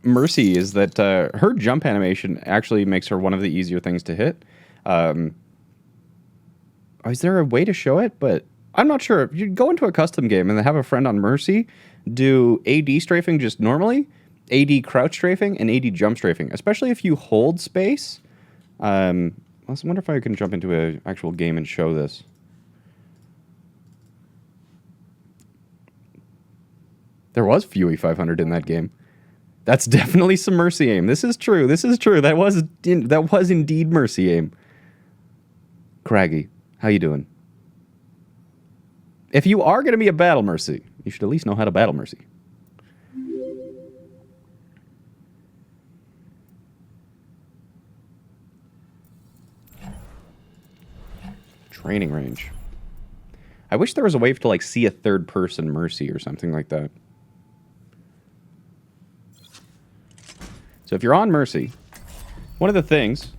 Mercy is that her jump animation actually makes her one of the easier things to hit. Is there a way to show it? But I'm not sure. If you go into a custom game and have a friend on Mercy do AD strafing just normally, AD crouch strafing, and AD jump strafing, especially if you hold space. I wonder if I can jump into an actual game and show this. There was Fuey 500 in that game. That's definitely some Mercy aim. This is true. This is true. That was indeed Mercy aim. Craggy, how you doing? If you are going to be a battle Mercy, you should at least know how to battle Mercy. Training range. I wish there was a way to like see a third-person Mercy or something like that. So if you're on Mercy, one of the things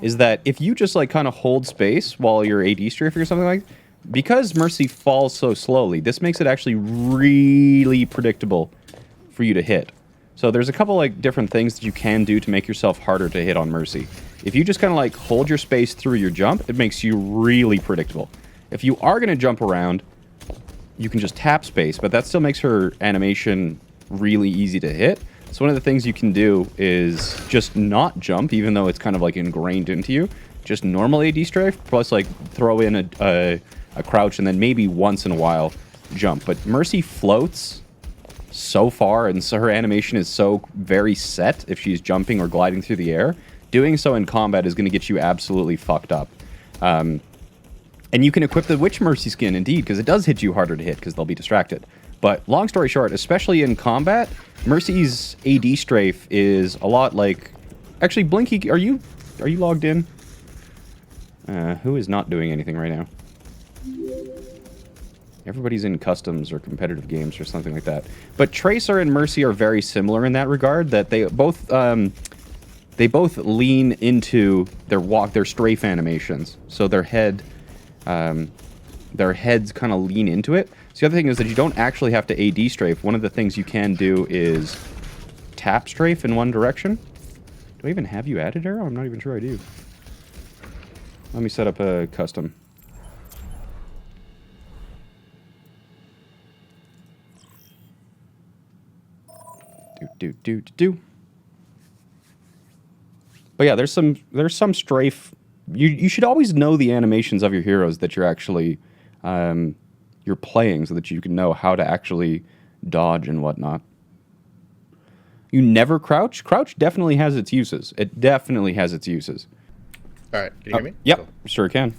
is that if you just like kind of hold space while you're AD strafing or something like that, because Mercy falls so slowly, this makes it actually really predictable for you to hit. So there's a couple like different things that you can do to make yourself harder to hit on Mercy. If you just kind of like hold your space through your jump, it makes you really predictable. If you are going to jump around, you can just tap space, but that still makes her animation really easy to hit. So one of the things you can do is just not jump, even though it's kind of like ingrained into you. Just normal AD strafe, plus like throw in a crouch, and then maybe once in a while jump. But Mercy floats so far, and so her animation is so very set if she's jumping or gliding through the air. Doing so in combat is going to get you absolutely fucked up. And you can equip the Witch Mercy skin, indeed, because it does hit you harder to hit, because they'll be distracted. But long story short, especially in combat, Mercy's AD strafe is a lot like... Actually, Blinky, are you logged in? Who is not doing anything right now? Everybody's in customs or competitive games or something like that. But Tracer and Mercy are very similar in that regard, that they both lean into their strafe animations. So their heads kind of lean into it. So the other thing is that you don't actually have to AD strafe. One of the things you can do is tap strafe in one direction. Do I even have you added, Arrow? I'm not even sure I do. Let me set up a custom. Do. But yeah, there's some strafe. You should always know the animations of your heroes that you're actually you're playing, so that you can know how to actually dodge and whatnot. You never crouch. Crouch definitely has its uses. It definitely has its uses. All right, can you hear me? Yep, Cool. sure can. So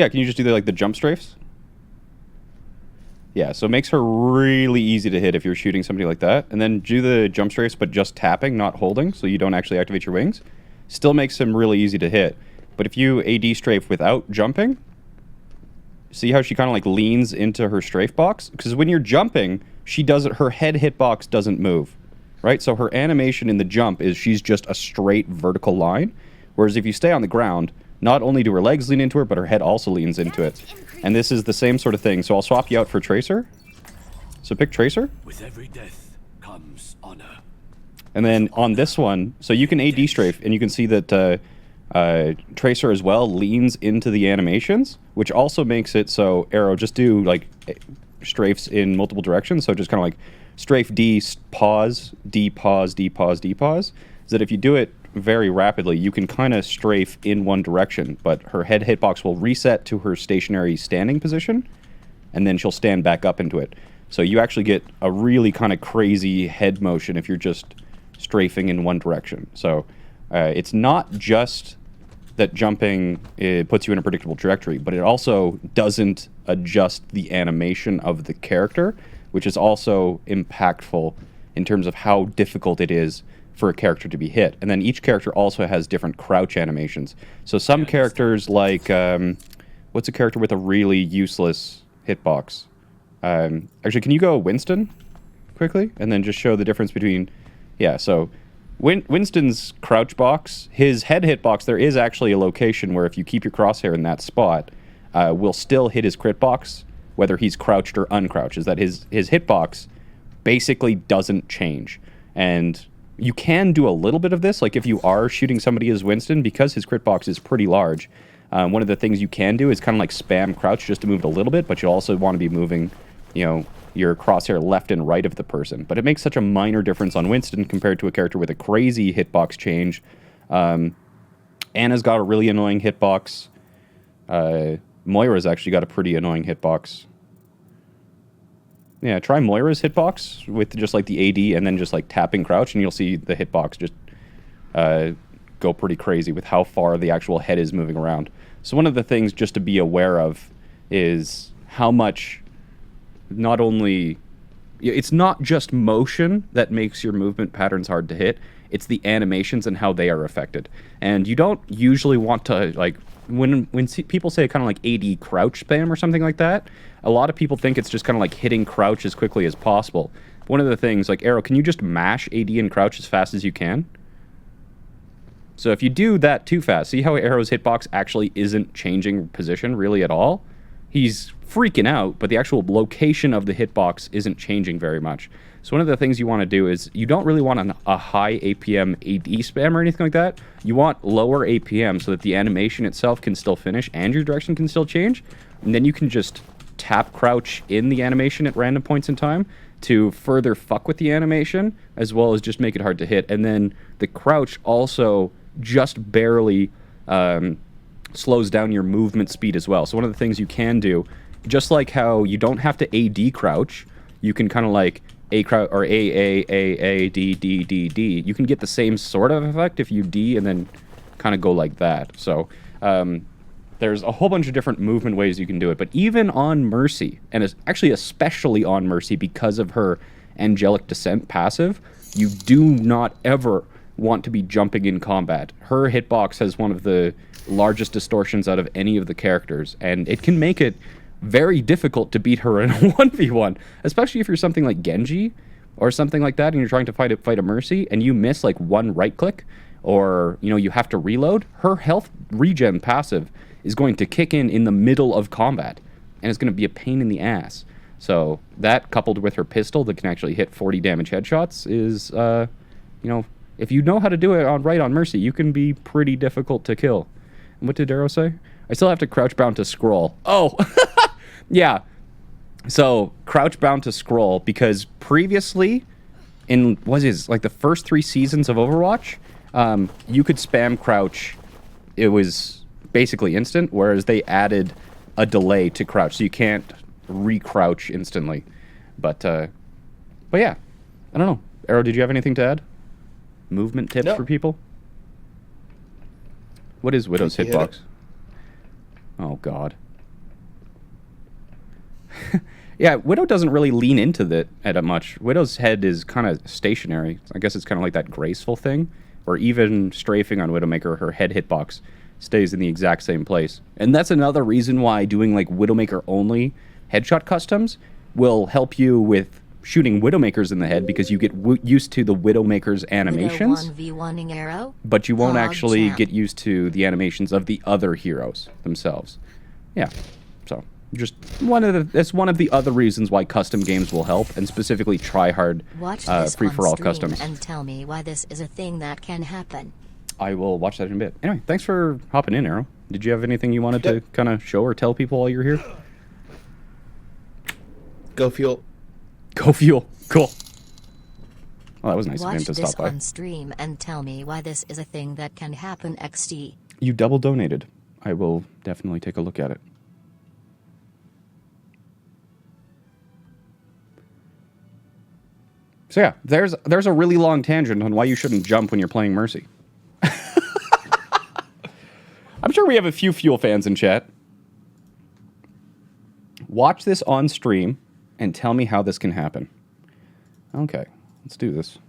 yeah, can you just do the jump strafes? Yeah, so it makes her really easy to hit if you're shooting somebody like that. And then do the jump strafes, but just tapping, not holding, so you don't actually activate your wings. Still makes him really easy to hit. But if you AD strafe without jumping, see how she kind of like leans into her strafe box? Because when you're jumping, her head hitbox doesn't move, right? So her animation in the jump is she's just a straight vertical line. Whereas if you stay on the ground, not only do her legs lean into her, but her head also leans into it. And this is the same sort of thing. So I'll swap you out for Tracer. So pick Tracer. With every death comes honor. And then on this one, so you can AD strafe, and you can see that Tracer as well leans into the animations, which also makes it so Arrow just do like strafes in multiple directions. So just kind of like strafe D, pause, D, pause, D, pause, D, pause. Is that if you do it very rapidly, you can kind of strafe in one direction, but her head hitbox will reset to her stationary standing position, and then she'll stand back up into it. So you actually get a really kind of crazy head motion if you're just strafing in one direction. So it's not just that jumping puts you in a predictable trajectory, but it also doesn't adjust the animation of the character, which is also impactful in terms of how difficult it is for a character to be hit. And then each character also has different crouch animations. So some characters like... what's a character with a really useless hitbox? Actually, can you go Winston quickly? And then just show the difference between... Yeah, so Winston's crouch box, his head hitbox, there is actually a location where if you keep your crosshair in that spot, will still hit his crit box, whether he's crouched or uncrouched. Is that his hitbox basically doesn't change. And you can do a little bit of this, like if you are shooting somebody as Winston, because his crit box is pretty large. One of the things you can do is kind of like spam crouch just to move it a little bit, but you also want to be moving, you know, your crosshair left and right of the person. But it makes such a minor difference on Winston compared to a character with a crazy hitbox change. Anna's got a really annoying hitbox. Moira's actually got a pretty annoying hitbox. Yeah, try Moira's hitbox with just like the AD and then just like tapping crouch, and you'll see the hitbox just go pretty crazy with how far the actual head is moving around. So one of the things just to be aware of is how much not only... It's not just motion that makes your movement patterns hard to hit, it's the animations and how they are affected. And you don't usually want to, like, when people say kind of like AD crouch spam or something like that, a lot of people think it's just kind of like hitting crouch as quickly as possible. One of the things, like, Arrow, can you just mash AD and crouch as fast as you can? So if you do that too fast, see how Arrow's hitbox actually isn't changing position really at all? He's freaking out, but the actual location of the hitbox isn't changing very much. So one of the things you want to do is you don't really want a high APM AD spam or anything like that. You want lower APM so that the animation itself can still finish and your direction can still change. And then you can just tap crouch in the animation at random points in time to further fuck with the animation, as well as just make it hard to hit. And then the crouch also just barely slows down your movement speed as well. So one of the things you can do, just like how you don't have to AD crouch, you can kind of like A crouch or A D D D D. You can get the same sort of effect if you D and then kind of go like that. So there's a whole bunch of different movement ways you can do it. But even on Mercy, and it's actually especially on Mercy because of her Angelic Descent passive, you do not ever want to be jumping in combat. Her hitbox has one of the largest distortions out of any of the characters, and it can make it very difficult to beat her in a 1v1, especially if you're something like Genji or something like that and you're trying to fight a Mercy and you miss like one right click, or you know, you have to reload. Her health regen passive is going to kick in the middle of combat, and it's going to be a pain in the ass. So that, coupled with her pistol that can actually hit 40 damage headshots, is you know, if you know how to do it on Mercy, you can be pretty difficult to kill. And what did Darrow say? I still have to crouch bound to scroll. Oh, yeah. So crouch bound to scroll, because previously in like the first 3 seasons of Overwatch, you could spam crouch. It was basically instant, whereas they added a delay to crouch, so you can't re-crouch instantly. But yeah, I don't know. Arrow, did you have anything to add? Movement tips for people? What is Widow's hitbox? Oh, God. Yeah, Widow doesn't really lean into that much. Widow's head is kind of stationary. I guess it's kind of like that graceful thing, or even strafing on Widowmaker, her head hitbox stays in the exact same place. And that's another reason why doing like Widowmaker only headshot customs will help you with shooting Widowmakers in the head, because you get used to the Widowmaker's animations, Widow 1v1ing Arrow? but you won't actually champ. get used to the animations of the other heroes themselves. Yeah, so just that's one of the other reasons why custom games will help, and specifically try-hard free-for-all customs. And tell me why this is a thing that can happen. I will watch that in a bit. Anyway, thanks for hopping in, Arrow. Did you have anything you wanted to kind of show or tell people while you're here? Go fuel. Go fuel. Cool. Well, that was nice of him Watch to this stop by. on stream and tell me why this is a thing that can happen. XD. You double donated. I will definitely take a look at it. So yeah, there's a really long tangent on why you shouldn't jump when you're playing Mercy. I'm sure we have a few Fuel fans in chat. Watch this on stream and tell me how this can happen. Okay, let's do this.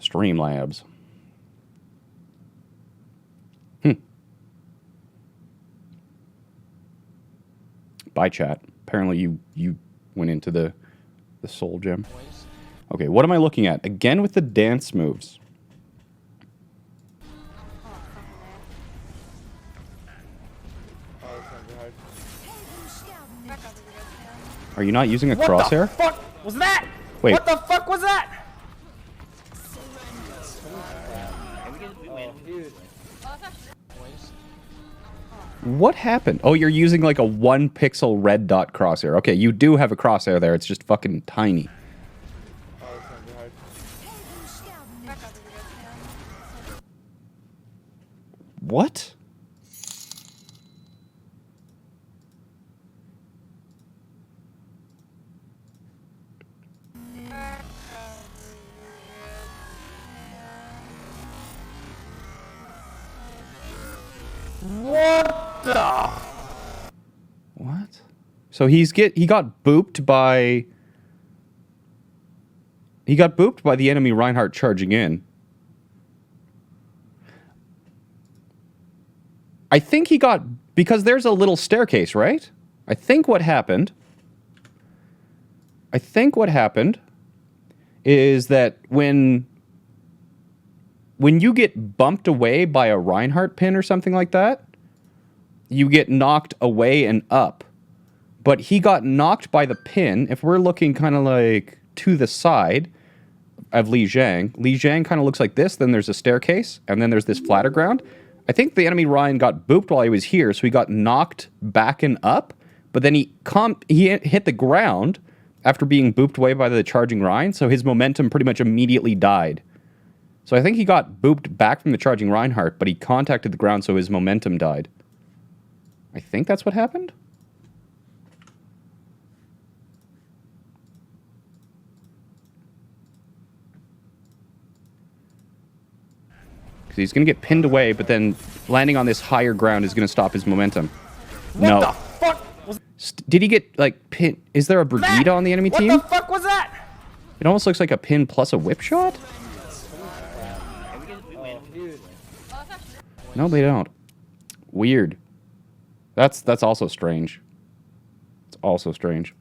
Streamlabs. Bye, chat. Apparently you went into the soul gem. Okay, what am I looking at? Again with the dance moves. Are you not using a crosshair? What the fuck was that? Wait. What the fuck was that? What happened? Oh, you're using like a 1 pixel red dot crosshair. Okay, you do have a crosshair there. It's just fucking tiny. What? What the? What? So he got booped by the enemy Reinhardt charging in. I think he got, because there's a little staircase, right? I think what happened is that when you get bumped away by a Reinhardt pin or something like that, you get knocked away and up. But he got knocked by the pin. If we're looking kind of like to the side of Li Jiang kind of looks like this. Then there's a staircase, and then there's this flatter ground. I think the enemy Ryan got booped while he was here, so he got knocked back and up. But then he hit the ground after being booped away by the charging Ryan, so his momentum pretty much immediately died. So I think he got booped back from the charging Reinhardt, but he contacted the ground, so his momentum died. I think that's what happened. Because he's going to get pinned away, but then landing on this higher ground is going to stop his momentum. What the fuck? Did he get, like, pin? Is there a Brigida on the enemy team? What the fuck was that? It almost looks like a pin plus a whip shot. No, they don't. Weird. That's also strange. It's also strange.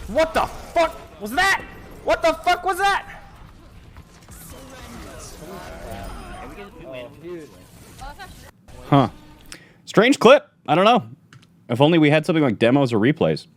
What the fuck was that? What the fuck was that? Huh. Strange clip. I don't know. If only we had something like demos or replays.